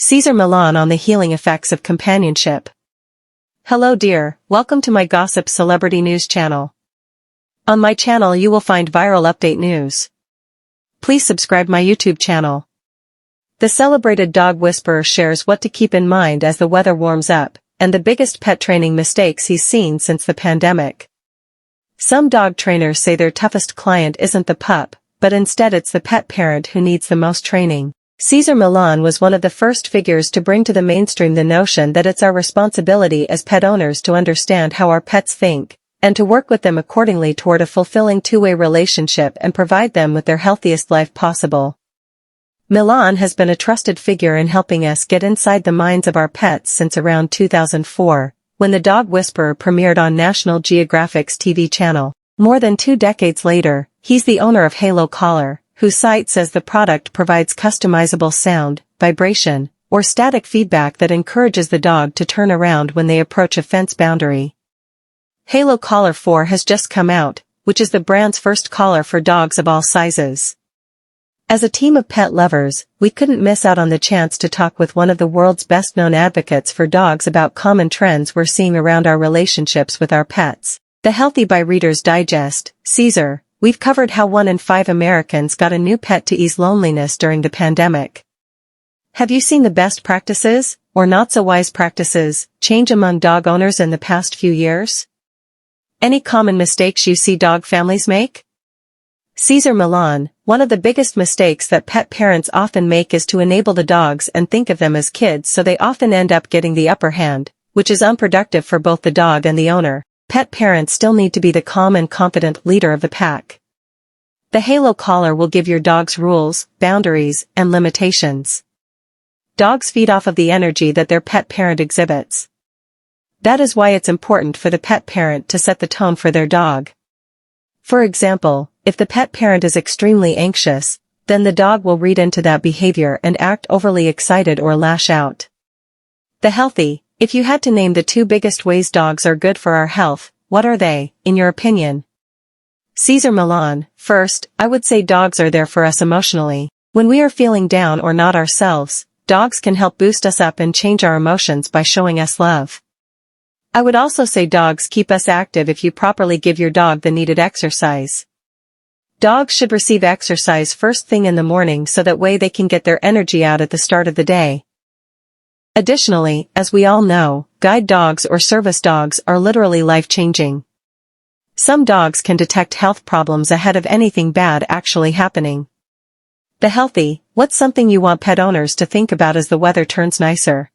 Cesar Millan on the healing effects of companionship. Hello dear, welcome to my Gossip Celebrity News channel. On my channel you will find viral update news. Please subscribe my YouTube channel. The celebrated dog whisperer shares what to keep in mind as the weather warms up, and the biggest pet training mistakes he's seen since the pandemic. Some dog trainers say their toughest client isn't the pup, but instead it's the pet parent who needs the most training. Cesar Millan was one of the first figures to bring to the mainstream the notion that it's our responsibility as pet owners to understand how our pets think, and to work with them accordingly toward a fulfilling two-way relationship and provide them with their healthiest life possible. Millan has been a trusted figure in helping us get inside the minds of our pets since around 2004, when The Dog Whisperer premiered on National Geographic's TV channel. More than 2 decades later, he's the owner of Halo Collar, whose site says the product provides customizable sound, vibration, or static feedback that encourages the dog to turn around when they approach a fence boundary. Halo Collar 4 has just come out, which is the brand's first collar for dogs of all sizes. As a team of pet lovers, we couldn't miss out on the chance to talk with one of the world's best-known advocates for dogs about common trends we're seeing around our relationships with our pets. The Healthy by Reader's Digest, Cesar, we've covered how 1 in 5 Americans got a new pet to ease loneliness during the pandemic. Have you seen the best practices, or not-so-wise practices, change among dog owners in the past few years? Any common mistakes you see dog families make? Cesar Millan, one of the biggest mistakes that pet parents often make is to enable the dogs and think of them as kids, so they often end up getting the upper hand, which is unproductive for both the dog and the owner. Pet parents still need to be the calm and confident leader of the pack. The Halo Collar will give your dogs rules, boundaries, and limitations. Dogs feed off of the energy that their pet parent exhibits. That is why it's important for the pet parent to set the tone for their dog. For example, if the pet parent is extremely anxious, then the dog will read into that behavior and act overly excited or lash out. The Healthy, if you had to name the 2 biggest ways dogs are good for our health, what are they, in your opinion? Cesar Millan, first, I would say dogs are there for us emotionally. When we are feeling down or not ourselves, dogs can help boost us up and change our emotions by showing us love. I would also say dogs keep us active if you properly give your dog the needed exercise. Dogs should receive exercise first thing in the morning so that way they can get their energy out at the start of the day. Additionally, as we all know, guide dogs or service dogs are literally life-changing. Some dogs can detect health problems ahead of anything bad actually happening. The Healthy, what's something you want pet owners to think about as the weather turns nicer?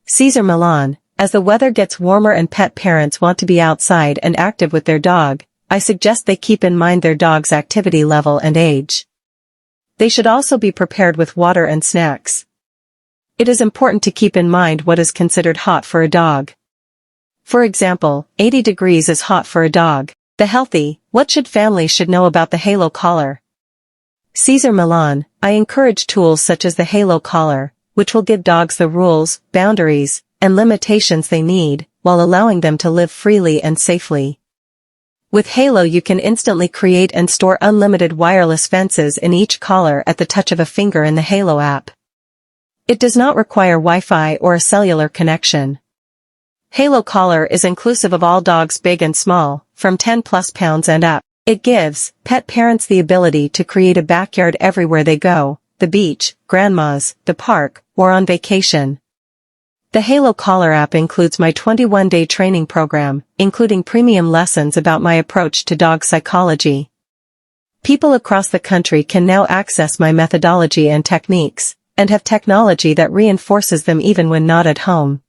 Cesar Millan, as the weather gets warmer and pet parents want to be outside and active with their dog, I suggest they keep in mind their dog's activity level and age. They should also be prepared with water and snacks. It is important to keep in mind what is considered hot for a dog. For example, 80 degrees is hot for a dog. The Healthy, what should families know about the Halo Collar? Cesar Millan, I encourage tools such as the Halo Collar, which will give dogs the rules, boundaries, and limitations they need, while allowing them to live freely and safely. With Halo you can instantly create and store unlimited wireless fences in each collar at the touch of a finger in the Halo app. It does not require Wi-Fi or a cellular connection. Halo Collar is inclusive of all dogs big and small, from 10+ pounds and up. It gives pet parents the ability to create a backyard everywhere they go, the beach, grandma's, the park, or on vacation. The Halo Collar app includes my 21-day training program, including premium lessons about my approach to dog psychology. People across the country can now access my methodology and techniques, and have technology that reinforces them even when not at home.